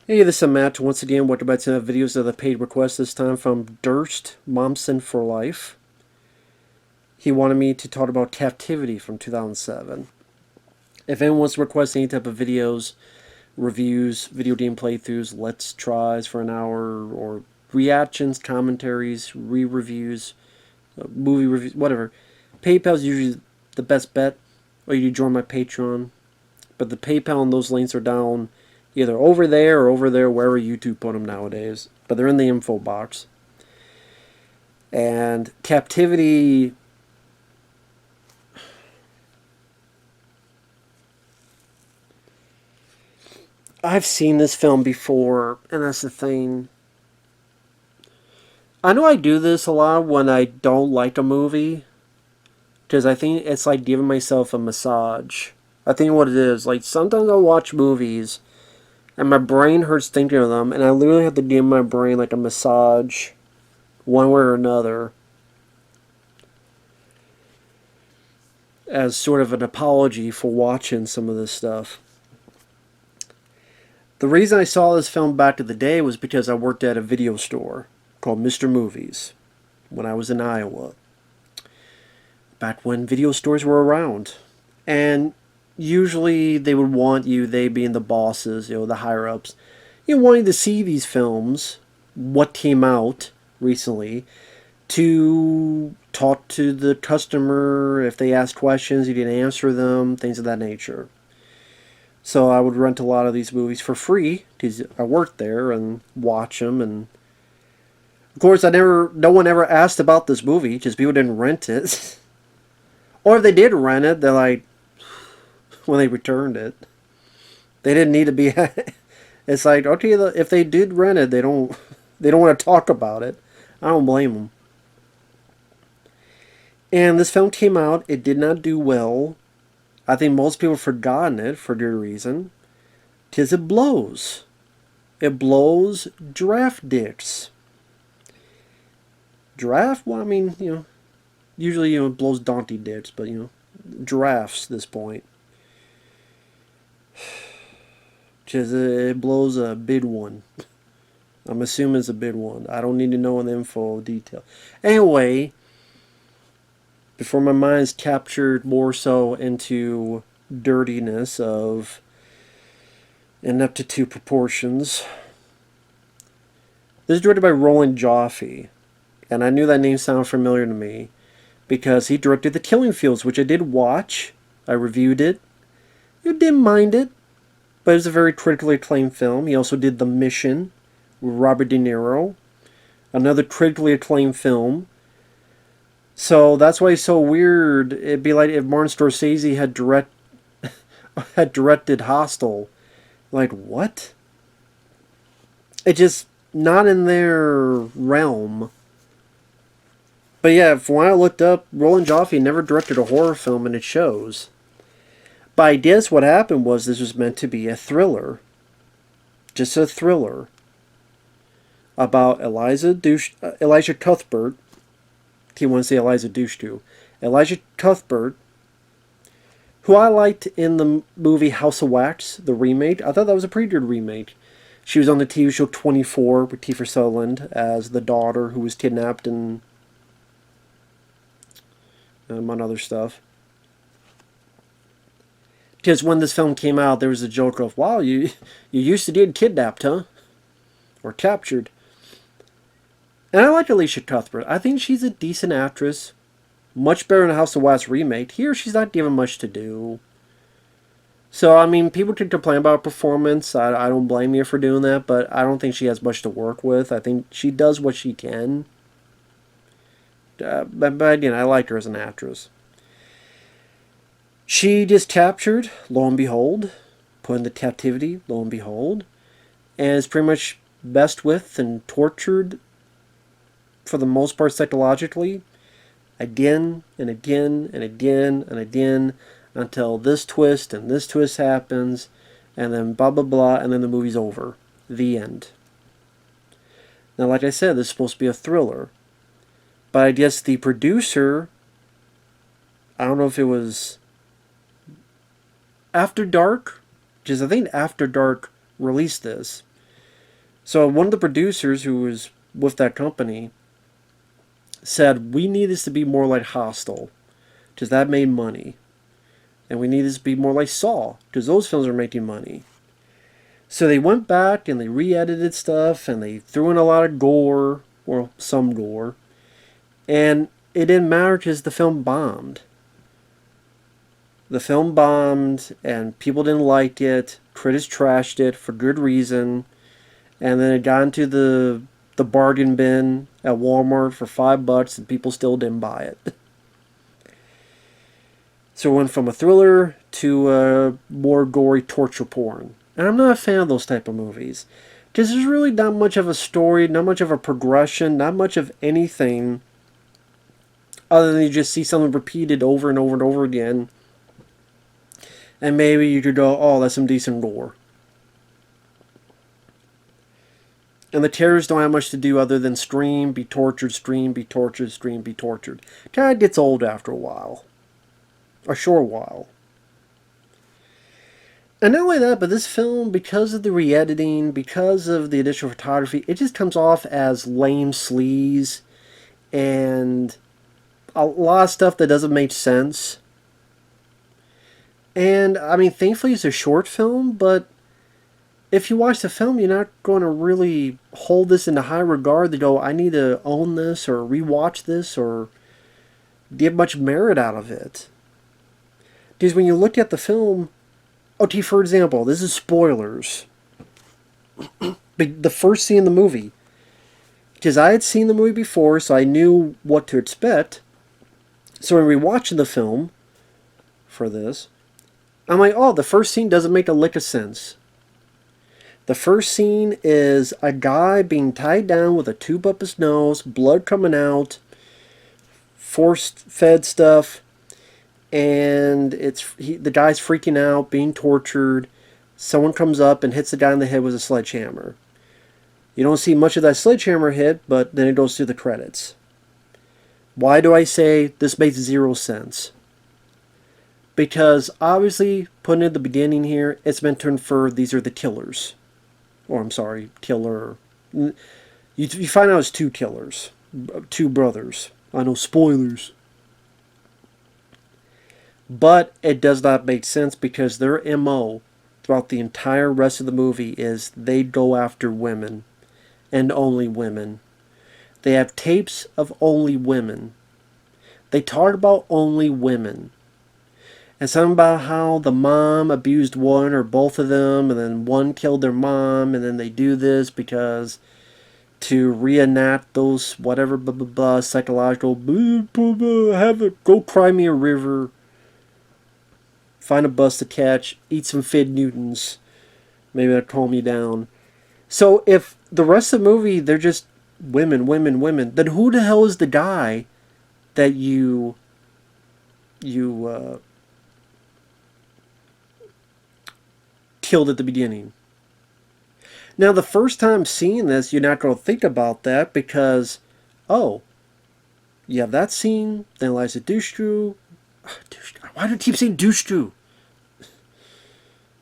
Hey, this is Matt. Once again, welcome back to videos of the paid request, this time from Durst Momsen for Life. He wanted me to talk about Captivity from 2007. If anyone wants to request any type of videos, reviews, video game playthroughs, let's tries for an hour, or reactions, commentaries, re-reviews, movie reviews, whatever, PayPal's usually the best bet, or you join my Patreon. But the PayPal and those links are down either over there or over there, wherever YouTube put them nowadays. But they're in the info box. And Captivity, I've seen this film before, and that's the thing. I know I do this a lot when I don't like a movie, because I think it's like giving myself a massage. I think what it is, like sometimes I'll watch movies and my brain hurts thinking of them, and I literally have to give my brain like a massage, one way or another, as sort of an apology for watching some of this stuff. The reason I saw this film back in the day was because I worked at a video store called Mr. Movies when I was in Iowa, back when video stores were around. And usually they would want you, they being the bosses, the higher ups, wanting to see these films, what came out recently, to talk to the customer. If they asked questions, you didn't answer them, things of that nature. So I would rent a lot of these movies for free because I worked there, and watch them. And of course, no one ever asked about this movie because people didn't rent it. Or if they did rent it, they're like, when they returned it, they didn't need to be. It's like, okay, if they did rent it, they don't want to talk about it. I don't blame them. And this film came out. It did not do well. I think most people have forgotten it for good reason. Because it blows. It blows giraffe dicks. Giraffe? Well, I mean, usually, it blows donkey dicks, but, giraffes at this point. Because it blows a big one. I'm assuming it's a big one. I don't need to know the info detail. Anyway, before my mind's captured more so into dirtiness of ineptitude proportions. This is directed by Roland Joffé, and I knew that name sounded familiar to me because he directed The Killing Fields, which I did watch. I reviewed it. I didn't mind it, but it was a very critically acclaimed film. He also did The Mission with Robert De Niro, another critically acclaimed film. So that's why it's so weird. It'd be like if Martin Scorsese had directed Hostel. Like, what? It's just not in their realm. But yeah, from when I looked up, Roland Joffé never directed a horror film, and it shows. But I guess what happened was this was meant to be a thriller. Just a thriller. About Elisha Cuthbert. He wants to say Eliza Douche too. Elisha Cuthbert, who I liked in the movie House of Wax, the remake. I thought that was a pretty good remake. She was on the TV show 24 with Kiefer Sutherland as the daughter who was kidnapped and among other stuff. Because when this film came out, there was a joke of, wow, you used to get kidnapped, huh? Or captured. And I like Elisha Cuthbert. I think she's a decent actress. Much better in the House of Wax remake. Here, she's not given much to do. So, I mean, people can complain about performance. I don't blame you for doing that, but I don't think she has much to work with. I think she does what she can. But again, I like her as an actress. She just captured, lo and behold, put into captivity, lo and behold, and is pretty much messed with and tortured for the most part psychologically, again and again and again and again, until this twist and this twist happens, and then blah blah blah, and then the movie's over. The end. Now, like I said, this is supposed to be a thriller, but I guess the producer, I don't know if it was After Dark, because I think After Dark released this. So one of the producers who was with that company said, we need this to be more like Hostel, because that made money. And we need this to be more like Saw, because those films are making money. So they went back and they re-edited stuff and they threw in a lot of gore, or some gore. And it didn't matter because the film bombed. The film bombed and people didn't like it. Critics trashed it for good reason. And then it got into the bargain bin at Walmart for $5 and people still didn't buy it. So it went from a thriller to a more gory torture porn. And I'm not a fan of those type of movies. Because there's really not much of a story, not much of a progression, not much of anything other than you just see something repeated over and over and over again. And maybe you could go, oh, that's some decent gore. And the terrorists don't have much to do other than scream, be tortured, scream, be tortured, scream, be tortured. Kind of gets old after a while. A short while. And not only that, but this film, because of the re-editing, because of the additional photography, it just comes off as lame sleaze and a lot of stuff that doesn't make sense. And, I mean, thankfully it's a short film, but if you watch the film, you're not going to really hold this into high regard to go, I need to own this or rewatch this or get much merit out of it. Because when you look at the film, okay, for example, this is spoilers. The first scene in the movie. Because I had seen the movie before, so I knew what to expect. So when rewatching the film for this, I'm like, oh, the first scene doesn't make a lick of sense. The first scene is a guy being tied down with a tube up his nose, blood coming out, force-fed stuff, and the guy's freaking out, being tortured. Someone comes up and hits the guy in the head with a sledgehammer. You don't see much of that sledgehammer hit, but then it goes through the credits. Why do I say this makes zero sense? Because obviously, putting it at the beginning here, it's meant to infer these are the killers. Or I'm sorry, killer. You find out it's two killers. Two brothers. I know, spoilers. But it does not make sense because their MO throughout the entire rest of the movie is they go after women. And only women. They have tapes of only women. They talk about only women. And something about how the mom abused one or both of them, and then one killed their mom, and then they do this because to reenact those whatever blah blah blah psychological have it, go cry me a river, find a bus to catch, eat some Fid Newtons, maybe that'll calm you down. So if the rest of the movie they're just women, women, women, then who the hell is the guy that you killed at the beginning? Now, the first time seeing this, you're not going to think about that because, oh, you have that scene, then Eliza Dushku. Why do I keep saying Dushku?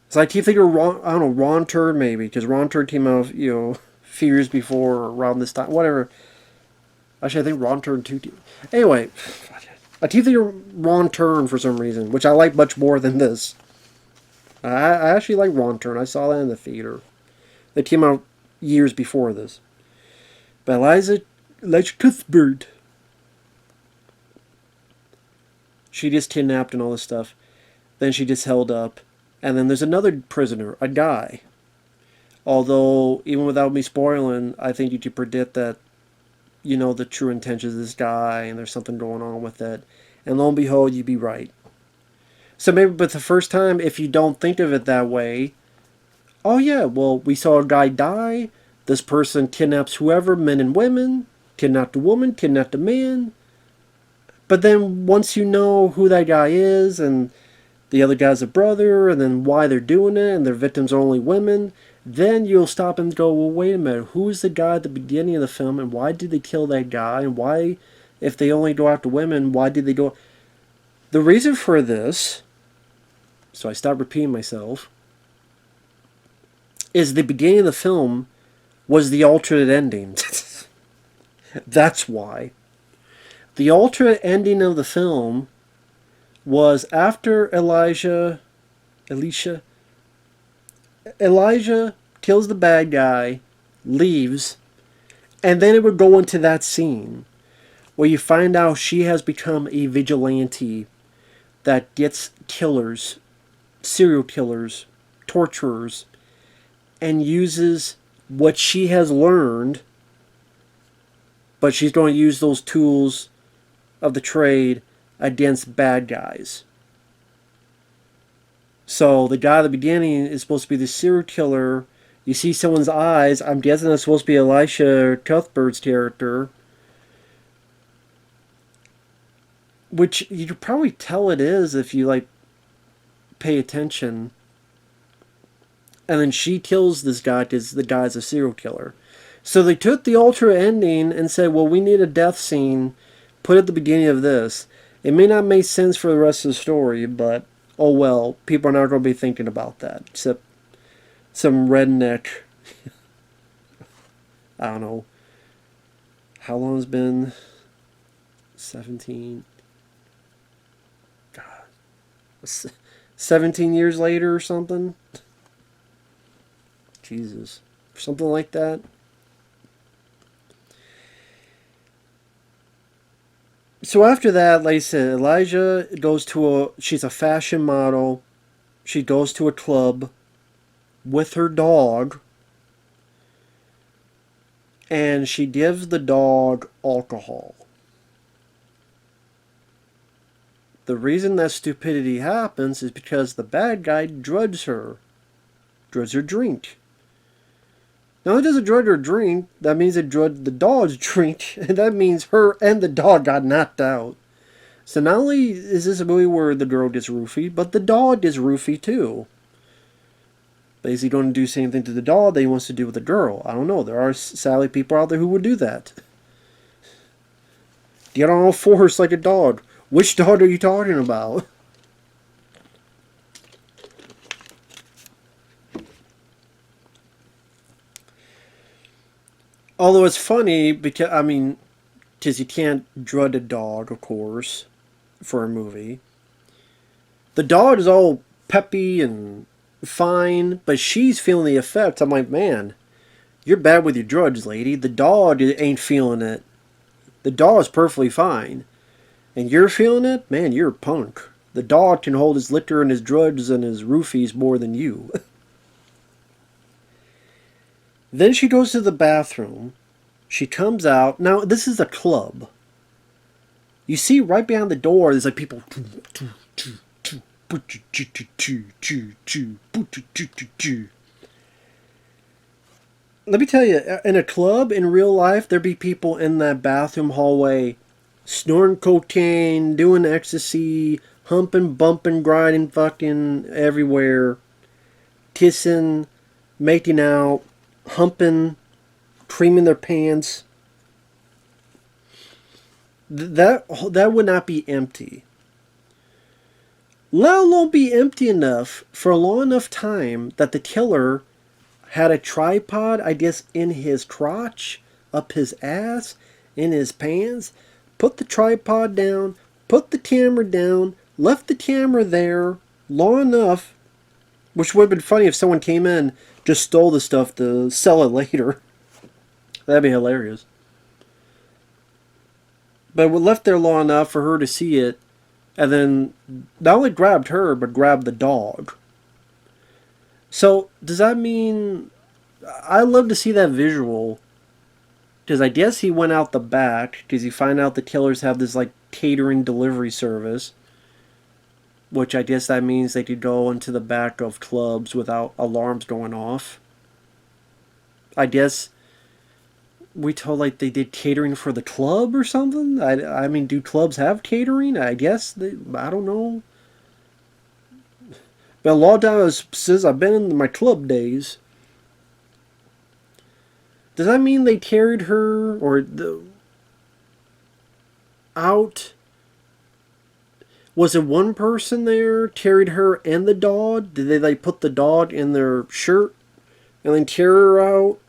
So I keep thinking, I don't know, Ron Turd maybe, because Ron Turd came out, a few years before, or around this time, whatever. Actually, I think Ron Turd too. Anyway, I keep thinking Ron Turd for some reason, which I like much more than this. I actually like Ron Turn. I saw that in the theater. They came out years before this. But Eliza Cuthbert, she just kidnapped and all this stuff. Then she just held up. And then there's another prisoner, a guy. Although, even without me spoiling, I think you could predict that, the true intentions of this guy and there's something going on with it. And lo and behold, you'd be right. So maybe, but the first time, if you don't think of it that way, oh yeah, well, we saw a guy die, this person kidnaps whoever, men and women, kidnapped a woman, kidnapped a man, but then once you know who that guy is, and the other guy's a brother, and then why they're doing it, and their victims are only women, then you'll stop and go, well, wait a minute, who's the guy at the beginning of the film, and why did they kill that guy, and why, if they only go after women, why did they go... The reason for this, so I stopped repeating myself, is the beginning of the film was the alternate ending. That's why. The alternate ending of the film was after Elijah kills the bad guy, leaves, and then it would go into that scene where you find out she has become a vigilante that gets killers, serial killers, torturers, and uses what she has learned, but she's going to use those tools of the trade against bad guys. So the guy at the beginning is supposed to be the serial killer. You see someone's eyes. I'm guessing that's supposed to be Elisha Cuthbert's character. Which you could probably tell it is if you like pay attention. And then she kills this guy because the guy's a serial killer. So they took the alternate ending and said, well, we need a death scene put at the beginning of this. It may not make sense for the rest of the story, but oh well, people are not going to be thinking about that. Except some redneck, I don't know, how long has it been? 17, God, 17 years later or something? Jesus, something like that. So after that, like I said, Elijah goes to she's a fashion model. She goes to a club with her dog. And she gives the dog alcohol. The reason that stupidity happens is because the bad guy drugs her drink. Not only does it drug her drink, that means it drugged the dog's drink, and that means her and the dog got knocked out. So not only is this a movie where the girl gets roofied, but the dog gets roofied too. But is he going to do the same thing to the dog that he wants to do with the girl? I don't know. There are sadly people out there who would do that. Get on all fours like a dog. Which dog are you talking about? Although it's funny because, because you can't drug a dog, of course, for a movie. The dog is all peppy and fine, but she's feeling the effects. I'm like, man, you're bad with your drugs, lady. The dog ain't feeling it. The dog is perfectly fine. And you're feeling it? Man, you're a punk. The dog can hold his liquor and his drugs and his roofies more than you. Then she goes to the bathroom. She comes out. Now, this is a club. You see right behind the door, there's like people. Let me tell you, in a club, in real life, there'd be people in that bathroom hallway snorting cocaine, doing ecstasy, humping, bumping, grinding, fucking everywhere, kissing, making out, humping, creaming their pants. That would not be empty. Let alone be empty enough for a long enough time that the killer had a tripod, I guess, in his crotch, up his ass, in his pants, put the tripod down, put the camera down, left the camera there long enough, which would have been funny if someone came in, just stole the stuff to sell it later. That'd be hilarious. But it left there long enough for her to see it, and then not only grabbed her, but grabbed the dog. So, does that mean... I love to see that visual, because I guess he went out the back, because you find out the killers have this, like, catering delivery service, which I guess that means they could go into the back of clubs without alarms going off. I guess we told, like, they did catering for the club or something? I mean, do clubs have catering? I guess, I don't know. But a long time since I've been in my club days. Does that mean they carried her out? Was it one person there carried her and the dog? Did they like put the dog in their shirt and then carry her out?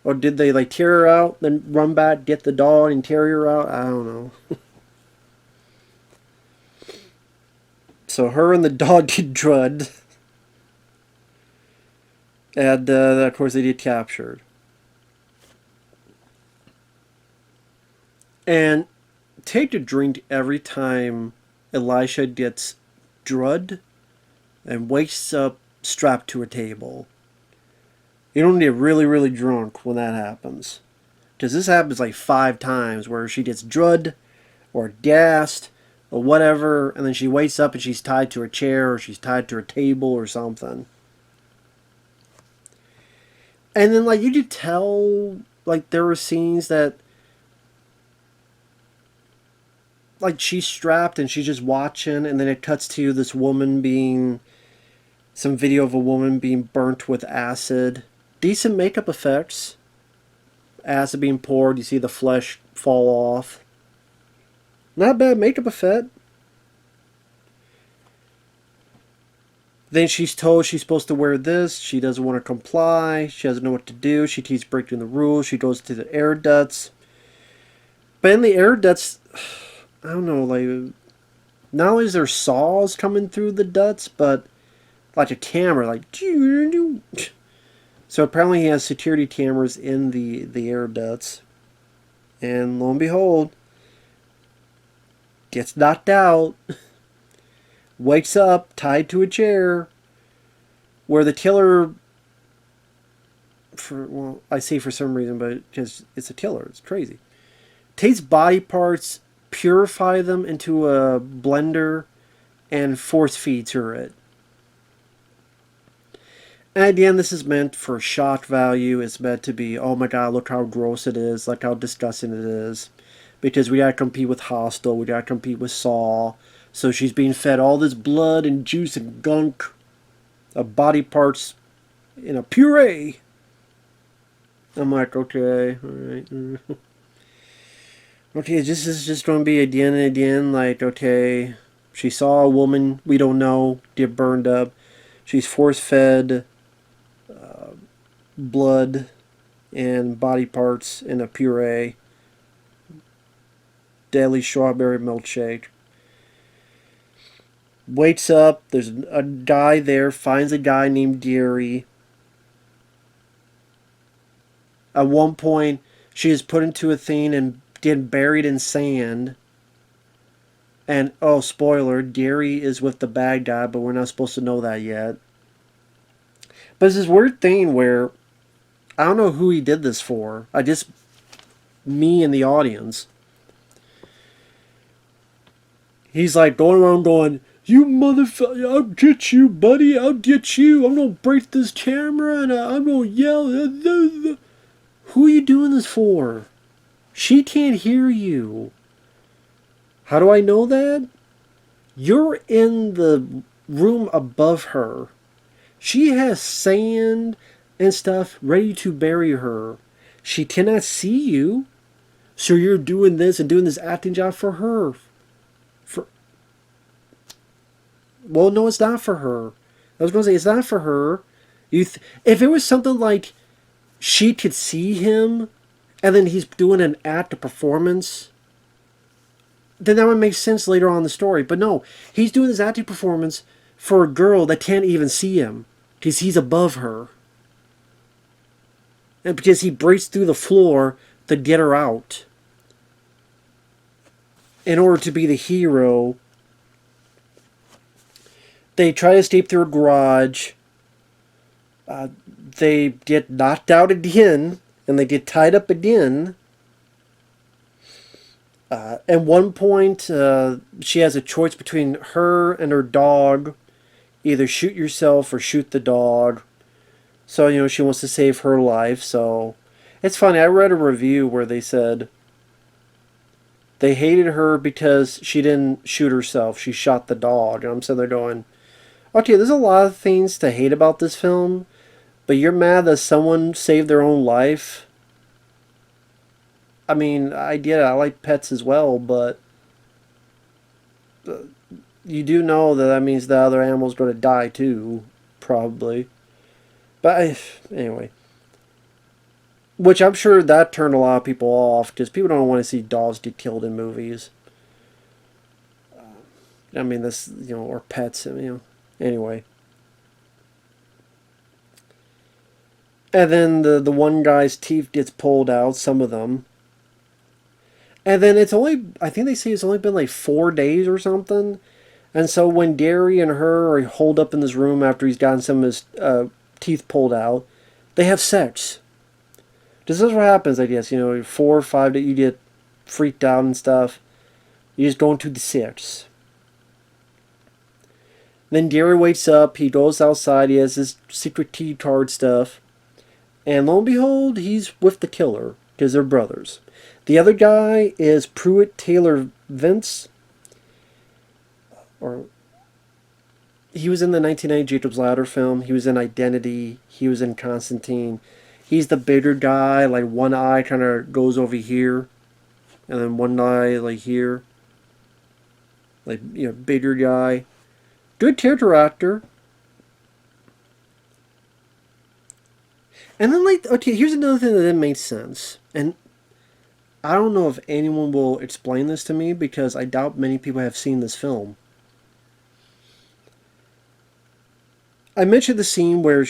Or did they like tear her out, then run back, get the dog, and tear her out? I don't know. So her and the dog get drugged. And of course they get captured. And take a drink every time Elisha gets drugged and wakes up strapped to a table. You don't get really, really drunk when that happens. Because this happens like 5 times where she gets drugged or gassed or whatever, and then she wakes up and she's tied to a chair or she's tied to a table or something. And then, like, you could tell, like, there were scenes that, like, she's strapped and she's just watching, and then it cuts to this woman being, some video of a woman being burnt with acid. Decent makeup effects. Acid being poured, you see the flesh fall off. Not bad makeup effect. Then she's told she's supposed to wear this. She doesn't want to comply. She doesn't know what to do. She keeps breaking the rules. She goes to the air ducts. But in the air ducts, I don't know, like, not only is there saws coming through the ducts, but like a camera, like. So apparently he has security cameras in the air ducts. And lo and behold, gets knocked out. Wakes up tied to a chair, where the killer, I say for some reason, but because it's a killer, it's crazy, takes body parts, purify them into a blender, and force feeds her it. And again, this is meant for shock value. It's meant to be, oh my god, look how gross it is, look how disgusting it is, because we gotta compete with Hostel, we gotta compete with Saw. So she's being fed all this blood and juice and gunk of body parts in a puree. I'm like, okay, alright. Okay, this is just going to be again and again, like, okay, she saw a woman we don't know get burned up. She's force-fed blood and body parts in a puree. Deadly strawberry milkshake. Wakes up, there's a guy there, finds a guy named Gary. At one point, she is put into a thing and get buried in sand. And, oh, spoiler, Gary is with the bad guy, but we're not supposed to know that yet. But it's this weird thing where, I don't know who he did this for. Me and the audience. He's like going around going, you motherfucker, I'll get you, buddy, I'll get you. I'm going to break this camera and I'm going to yell. Who are you doing this for? She can't hear you. How do I know that? You're in the room above her. She has sand and stuff ready to bury her. She cannot see you. So you're doing this and doing this acting job for her. Well, no, it's not for her. I was going to say, it's not for her. If it was something like she could see him and then he's doing an act, a performance, then that would make sense later on in the story. But no, he's doing this acting performance for a girl that can't even see him because he's above her. And because he breaks through the floor to get her out. In order to be the hero, they try to escape through a garage. They get knocked out again, and they get tied up again. At one point, she has a choice between her and her dog. Either shoot yourself or shoot the dog. So, she wants to save her life. So, it's funny. I read a review where they said they hated her because she didn't shoot herself. She shot the dog. And I'm sitting there going, okay, there's a lot of things to hate about this film, but you're mad that someone saved their own life? I mean, I get it. I like pets as well, but you do know that means the other animal's going to die too, probably. But anyway. Which I'm sure that turned a lot of people off because people don't want to see dogs get killed in movies. I mean, this, or pets, Anyway. And then the one guy's teeth gets pulled out, some of them. And then I think they say it's only been like 4 days or something. And so when Gary and her are holed up in this room after he's gotten some of his teeth pulled out, they have sex. This is what happens, I guess. 4 or 5 days, you get freaked out and stuff. You just go into the sex. Then Gary wakes up, he goes outside, he has his secret key card stuff. And lo and behold, he's with the killer, because they're brothers. The other guy is Pruitt Taylor Vince. Or he was in the 1990 Jacob's Ladder film. He was in Identity. He was in Constantine. He's the bigger guy, like one eye kind of goes over here. And then one eye like here. Like, bigger guy. Good character actor. And then, okay, here's another thing that didn't make sense. And I don't know if anyone will explain this to me because I doubt many people have seen this film. I mentioned the scene where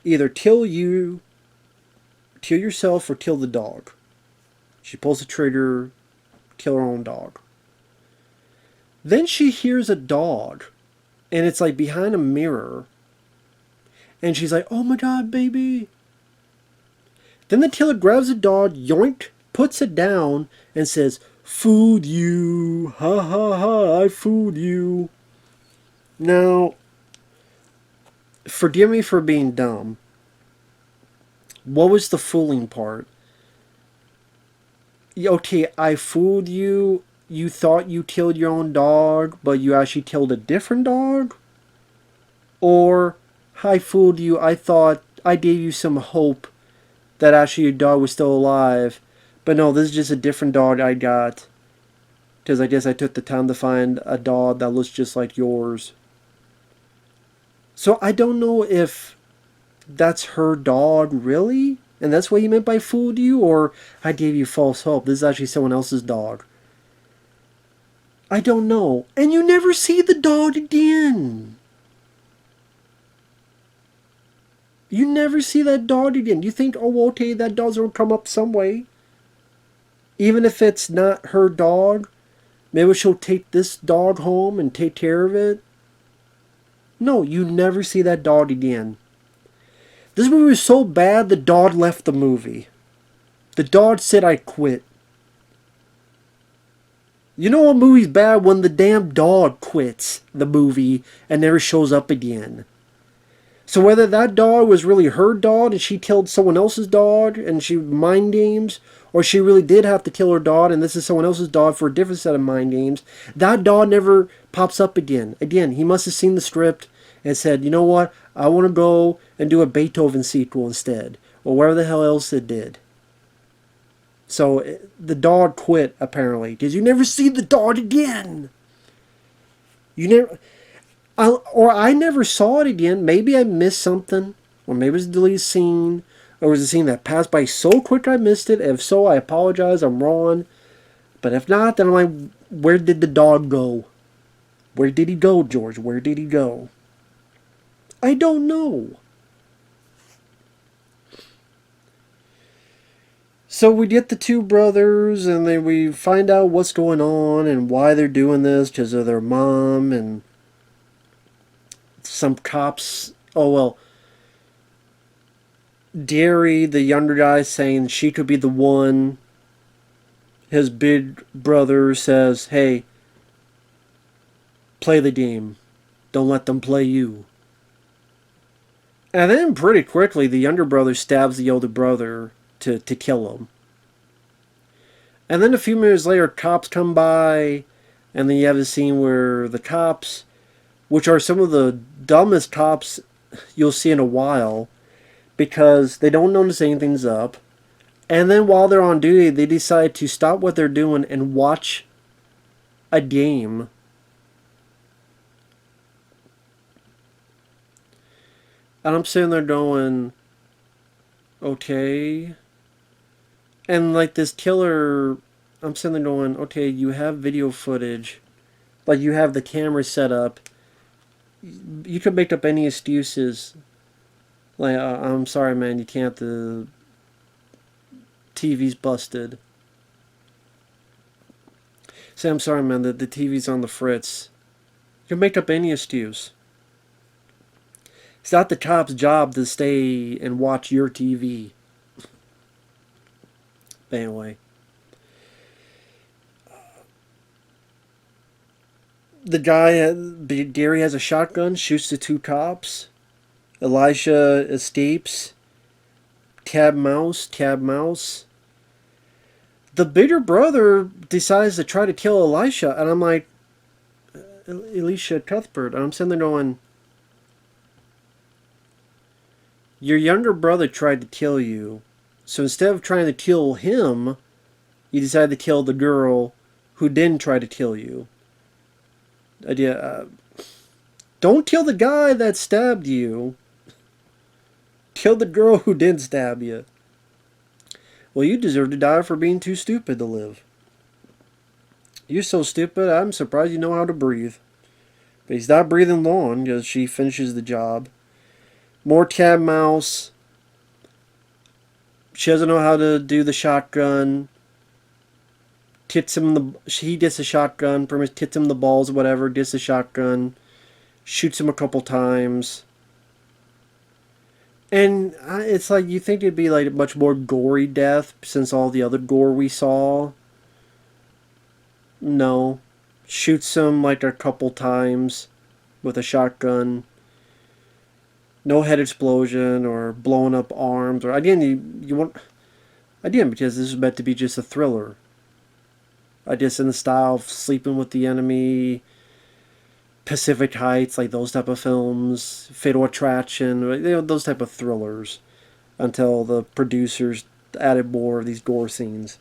either kill yourself or kill the dog. She pulls the trigger, kill her own dog. Then she hears a dog, and it's like behind a mirror. And she's like, oh my god, baby. Then the killer grabs the dog, yoink, puts it down, and says, fooled you. Ha ha ha, I fooled you. Now, forgive me for being dumb. What was the fooling part? Okay, I fooled you. You thought you killed your own dog, but you actually killed a different dog? Or, I fooled you. I thought I gave you some hope that actually your dog was still alive. But no, this is just a different dog I got. Because I guess I took the time to find a dog that looks just like yours. So I don't know if that's her dog, really? And that's what he meant by fooled you? Or I gave you false hope. This is actually someone else's dog. I don't know. And you never see the dog again. You never see that dog again. You think, oh, okay, that dog's going to come up some way. Even if it's not her dog, maybe she'll take this dog home and take care of it. No, you never see that dog again. This movie was so bad, the dog left the movie. The dog said, I quit. You know what movie's bad? When the damn dog quits the movie and never shows up again. So whether that dog was really her dog and she killed someone else's dog and she mind games, or she really did have to kill her dog and this is someone else's dog for a different set of mind games, that dog never pops up again. Again, he must have seen the script and said, you know what, I want to go and do a Beethoven sequel instead, or whatever the hell else it did. So the dog quit, apparently, because you never see the dog again. You never... I never saw it again. Maybe I missed something. Or maybe it was a deleted scene. Or it was a scene that passed by so quick I missed it. If so, I apologize. I'm wrong. But if not, then I'm like, where did the dog go? Where did he go, George? Where did he go? I don't know. So we get the two brothers, and then we find out what's going on and why they're doing this, because of their mom, and some cops. Oh, well. Gary, the younger guy, saying she could be the one. His big brother says, hey, play the game. Don't let them play you. And then pretty quickly, the younger brother stabs the older brother to kill him. And then a few minutes later, cops come by, and then you have a scene where the cops, which are some of the dumbest cops you'll see in a while, because they don't notice anything's up. And then while they're on duty, they decide to stop what they're doing and watch a game. And I'm sitting there going, okay, And like this killer, I'm sitting there going, okay, you have video footage, like you have the camera set up. You could make up any excuses. Like, I'm sorry, man, you can't. The TV's busted. Say, I'm sorry, man, the TV's on the fritz. You can make up any excuse. It's not the cop's job to stay and watch your TV. But anyway. The guy, Gary has a shotgun, shoots the two cops. Elisha escapes. Tab mouse. The bigger brother decides to try to kill Elisha, and I'm like, Elisha Cuthbert. And I'm sitting there going, your younger brother tried to kill you. So instead of trying to kill him, you decided to kill the girl who didn't try to kill you. Don't kill the guy that stabbed you. Kill the girl who didn't stab you. Well, you deserve to die for being too stupid to live. You're so stupid, I'm surprised you know how to breathe. But he's not breathing long because she finishes the job. More tab mouse. She doesn't know how to do the shotgun. He gets a shotgun, pretty much hits him in the balls or whatever, gets the shotgun, shoots him a couple times. And it's like, you think it'd be like a much more gory death since all the other gore we saw. No. Shoots him like a couple times with a shotgun. No head explosion or blowing up arms. Or again, you want... Again, because this is meant to be just a thriller. I guess in the style of Sleeping with the Enemy, Pacific Heights, like those type of films, Fatal Attraction, those type of thrillers. Until the producers added more of these gore scenes.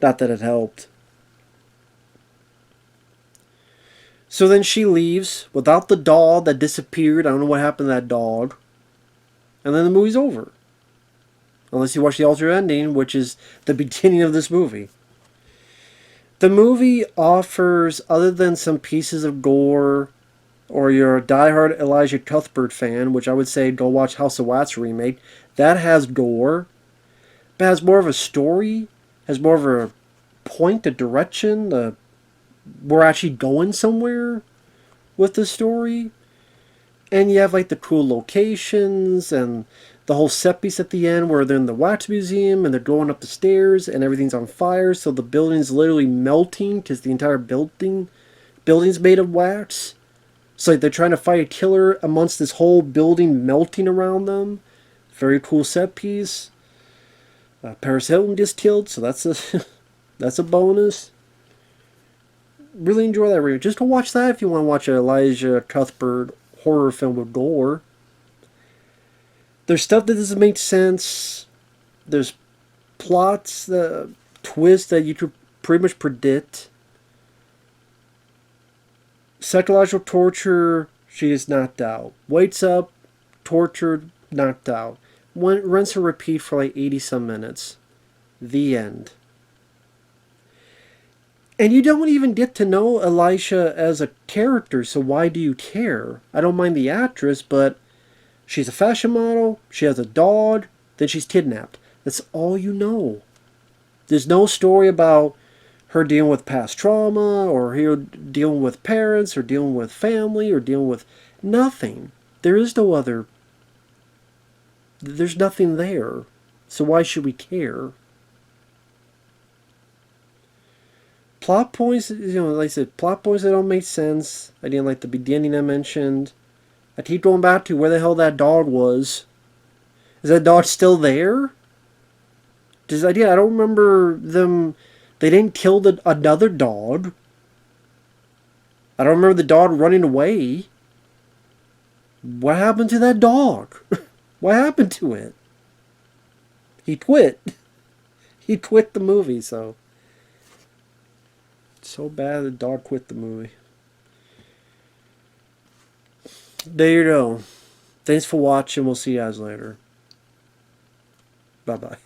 Not that it helped. So then she leaves without the dog that disappeared. I don't know what happened to that dog. And then the movie's over. Unless you watch the alternate ending, which is the beginning of this movie. The movie offers, other than some pieces of gore, or you're a diehard Elijah Cuthbert fan, which I would say go watch House of Wax remake, that has gore, but has more of a story, has more of a point, a direction, we're actually going somewhere with the story. And you have like the cool locations and the whole set piece at the end where they're in the wax museum and they're going up the stairs and everything's on fire, so the building's literally melting because the entire building's made of wax. So like they're trying to fight a killer amongst this whole building melting around them. Very cool set piece. Paris Hilton gets killed, so that's a that's a bonus. Really enjoy that review. Just go watch that if you want to watch an Elijah Cuthbert horror film with gore. There's stuff that doesn't make sense. There's plots, the twists that you could pretty much predict. Psychological torture, she is knocked out. Wakes up, tortured, knocked out. Rinse and repeat for like 80 some minutes. The end. And you don't even get to know Elisha as a character, so why do you care? I don't mind the actress, but she's a fashion model, she has a dog, then she's kidnapped. That's all you know. There's no story about her dealing with past trauma, or her dealing with parents, or dealing with family, or dealing with nothing. There is no other... There's nothing there. So why should we care? Plot points, like I said, plot points that don't make sense. I didn't like the beginning I mentioned. I keep going back to where the hell that dog was. Is that dog still there? I don't remember them. They didn't kill another dog. I don't remember the dog running away. What happened to that dog? What happened to it? He quit. He quit the movie, so... So bad the dog quit the movie. There you go. Thanks for watching. We'll see you guys later. Bye-bye.